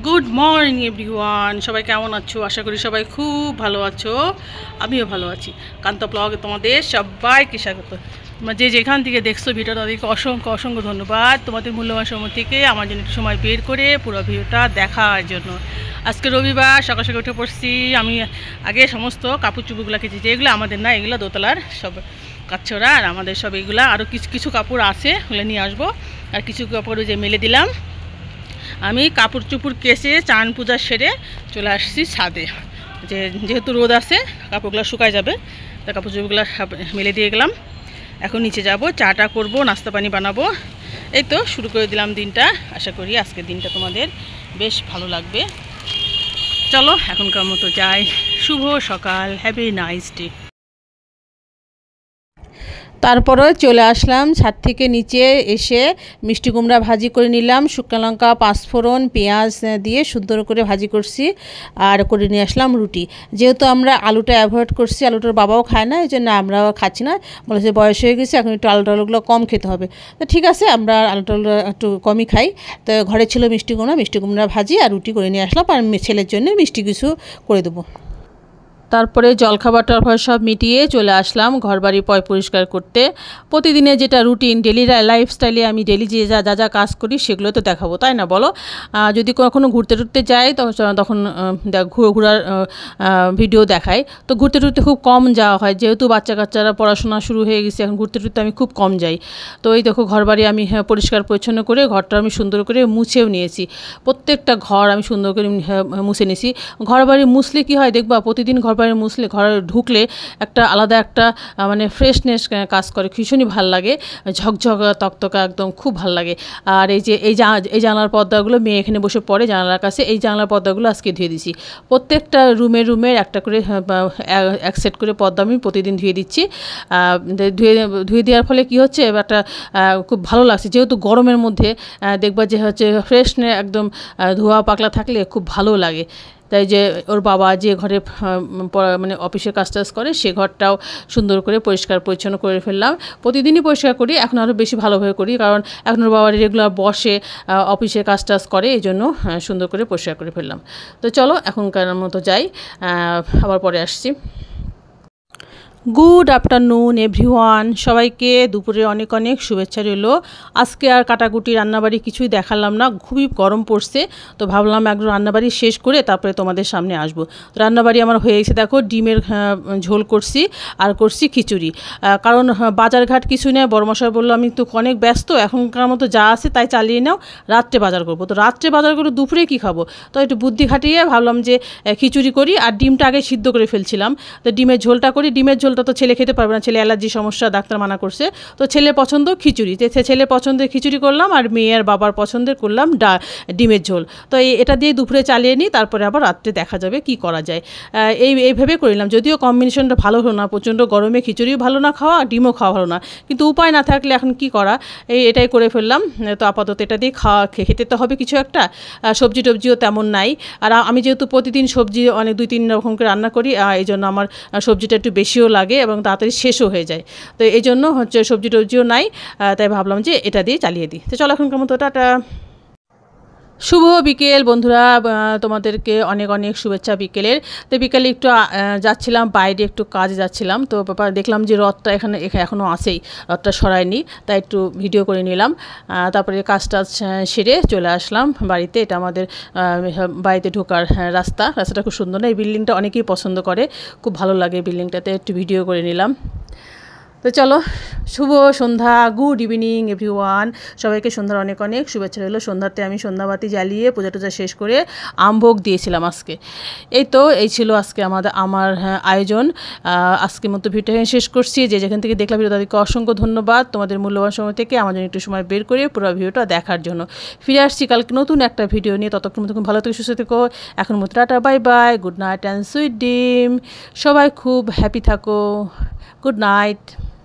Good morning everyone, সবাই কেমন আছো? আশা করি সবাই খুব ভালো আছো। আমিও ভালো আছি। কান্ত ব্লগে তোমাদের সবাইকে স্বাগত। যে যেখান থেকে দেখছো ভিডিওটা তাদেরকে অসংখ্য অসংখ্য ধন্যবাদ। তোমাদের মূল্যবান সময় থেকে আমার জন্য একটু সময় বের করে পুরো ভিডিওটা দেখার জন্য। আজকে রবিবার, সকাল সকাল উঠে পড়ছি। আমি আগে সমস্ত কাপড় চুপড়গুলো কেচেছি, যেগুলো আমাদের না, এগুলো দোতলার সব কাচ্ছরা, আর আমাদের সব এগুলো আরও কিছু কিছু কাপড় আছে, ওগুলো নিয়ে আসবো। আর কিছু কাপড় যে মেলে দিলাম। আমি কাপড় চুপড় কেচে চান পূজা সেরে চলে আসছি ছাদে। যেহেতু রোদ আছে, কাপড়গুলো শুকায় যাবে, তা কাপড় চুপড়গুলো মেলে দিয়ে গেলাম। এখন নিচে যাব, চাটা করব, নাস্তা পানি বানাবো। এই তো শুরু করে দিলাম দিনটা। আশা করি আজকের দিনটা তোমাদের বেশ ভালো লাগবে। চলো এখনকার মতো যাই। শুভ সকাল, হ্যাভ এ নাইস ডে। তারপরে চলে আসলাম ছাদ থেকে নিচে এসে মিষ্টি কুমড়া ভাজি করে নিলাম। শুকনো লঙ্কা, পাঁচফোড়ন, পেঁয়াজ দিয়ে সুন্দর করে ভাজি করছি, আর করে নিয়ে আসলাম রুটি। যেহেতু আমরা আলুটা অ্যাভয়েড করছি, আলুটার বাবাও খায় না, এই জন্য আমরাও খাচ্ছি না। বলেছে বয়স হয়ে গেছে, এখন একটু আলু টালুগুলো কম খেতে হবে। তো ঠিক আছে, আমরা আলু টালু একটু কমই খাই। তো ঘরে ছিল মিষ্টি কুমড়া ভাজি আর রুটি করে নিয়ে আসলাম, আর ছেলের জন্য মিষ্টি কিছু করে দেবো। তারপরে জলখাবার টলখাবার সব মিটিয়ে চলে আসলাম ঘরবাড়ি পরিষ্কার করতে। প্রতিদিনের যেটা রুটিন, ডেলি লাইফস্টাইলে আমি ডেলি যে যা যা কাজ করি সেগুলো তো দেখাবো, তাই না বলো? যদি কখনো ঘুরতে টুরতে যাই তখন ঘোরার ভিডিও দেখাই। তো ঘুরতে টুরতে খুব কম যাওয়া হয়, যেহেতু বাচ্চা কাচ্চারা পড়াশোনা শুরু হয়ে গেছে, এখন ঘুরতে টুরতে আমি খুব কম যাই। তো এই দেখো ঘরবাড়ি আমি পরিষ্কার পরিচ্ছন্ন করে ঘরটা আমি সুন্দর করে মুছেও নিয়েছি। প্রত্যেকটা ঘর আমি সুন্দর করে মুছে নিয়েছি। ঘরবাড়ি মুছলে কী হয় দেখবা, প্রতিদিন ঘরবাড়ি মুছলে, ঘরে ঢুকলে একটা আলাদা একটা মানে ফ্রেশনেস কাজ করে, ভীষণই ভাল লাগে, ঝকঝকা তকতকা একদম খুব ভাল লাগে। আর এই যে জানলার পর্দাগুলো মেয়ে এখানে বসে পড়ে জানলার কাছে, এই জানলার পর্দাগুলো আজকে ধুয়ে দিছি। প্রত্যেকটা রুমের একটা করে এক সেট করে পর্দা আমি প্রতিদিন ধুয়ে দিচ্ছি। ধুয়ে দেওয়ার ফলে কি হচ্ছে, একটা খুব ভালো লাগছে। যেহেতু গরমের মধ্যে দেখবা যে হচ্ছে ফ্রেশনে একদম ধোয়া পাকলা থাকলে খুব ভালো লাগে। তাই যে ওর বাবা যে ঘরে মানে অফিসে কাজ টাজ করে, সে ঘরটাও সুন্দর করে পরিষ্কার পরিচ্ছন্ন করে ফেললাম। প্রতিদিনই পরিষ্কার করি, এখন আরও বেশি ভালোভাবে করি, কারণ এখন ওর বাবা রেগুলার বসে অফিসে কাজ টাজ করে, এই জন্য সুন্দর করে পরিষ্কার করে ফেললাম। তো চলো এখনকার মতো যাই, আবার পরে আসছি। গুড আফটারনুন এভরিওয়ান, সবাইকে দুপুরে অনেক অনেক শুভেচ্ছা রইল। আজকে আর কাটাকুটি রান্নাবাড়ি কিছুই দেখালাম না, খুবই গরম পড়ছে। তো ভাবলাম একটু রান্নাবাড়ি শেষ করে তারপরে তোমাদের সামনে আসবো। রান্নাবাড়ি আমার হয়ে গেছে, দেখো ডিমের ঝোল করছি আর করছি খিচুড়ি। কারণ বাজারঘাট কিছু নেই, বড়মশাই বললো আমি তো অনেক ব্যস্ত, এখনকার মতো যা আছে তাই চালিয়ে নাও, রাত্রে বাজার করবো। তো রাত্রে বাজার করে দুপুরে কী খাবো, তো একটু বুদ্ধি খাটিয়ে ভাবলাম যে খিচুড়ি করি। আর ডিমটা আগে সিদ্ধ করে ফেলছিলাম, তো ডিমের ঝোলটা করি। ডিমের ঝোলটা তো ছেলে খেতে পারবে না, ছেলে অ্যালার্জি সমস্যা, ডাক্তার মানা করছে। তো ছেলের পছন্দ খিচুড়ি, ছেলের পছন্দের খিচুড়ি করলাম, আর মেয়ের বাবার পছন্দের করলাম ডিমের ঝোল। তো এটা দিয়ে দুপুরে চালিয়ে নিই, তারপরে আবার রাত্রে দেখা যাবে কি করা যায়। এইভাবে করিলাম। যদিও কম্বিনেশনটা ভালো হলো না, প্রচণ্ড গরমে খিচুড়িও ভালো না খাওয়া, ডিমও খাওয়া ভালো না, কিন্তু উপায় না থাকলে এখন কি করা, এটাই করে ফেললাম। তো আপাতত এটা দিয়ে খেতে তো হবে কিছু একটা। সবজি টবজিও তেমন নাই, আর আমি যেহেতু প্রতিদিন সবজি অনেক 2-3 রকম করে রান্না করি, এই জন্য আমার সবজিটা একটু বেশিও লাগে এবং তাড়াতাড়ি শেষও হয়ে যায়। তো এই জন্য হচ্ছে সবজি টবজিও নাই, তাই ভাবলাম যে এটা দিয়ে চালিয়ে দিই। তো চলো এখনকার মতো টাটা। শুভ বিকেল বন্ধুরা, তোমাদেরকে অনেক অনেক শুভেচ্ছা বিকেলের। তো বিকেলে একটু যাচ্ছিলাম বাইরে, একটু কাজে যাচ্ছিলাম। তো দেখলাম যে রথটা এখানে এখনও আসেই, রথটা সরায়নি, তাই একটু ভিডিও করে নিলাম। তারপরে কাজটা সেরে চলে আসলাম বাড়িতে। এটা আমাদের বাড়িতে ঢোকার রাস্তাটা খুব সুন্দর না, এই বিল্ডিংটা অনেকেই পছন্দ করে, খুব ভালো লাগে বিল্ডিংটাতে, একটু ভিডিও করে নিলাম। তো চলো, শুভ সন্ধ্যা, গুড ইভিনিং এভরিওয়ান, সবাইকে সন্ধ্যার অনেক অনেক শুভেচ্ছা রইল। সন্ধ্যাতে আমি সন্ধ্যাবাতি জ্বালিয়ে পূজা টুজা শেষ করে আমভোগ দিয়েছিলাম আজকে। এই ছিল আজকে আমার আয়োজন। আজকের মতো ভিডিও শেষ করছি। যে যেখান থেকে দেখলাম ভিডিও তাদেরকে অসংখ্য ধন্যবাদ, তোমাদের মূল্যবান সময় থেকে আমার জন্য একটু সময় বের করে পুরো ভিডিওটা দেখার জন্য। ফিরে আসছি কালকে নতুন একটা ভিডিও নিয়ে, ততক্ষণ মতো ভালো থেকে সুস্থ থেকো। এখন মতো tata, bye bye, good night and sweet dream. সবাই খুব হ্যাপি থাকো, গুড নাইট।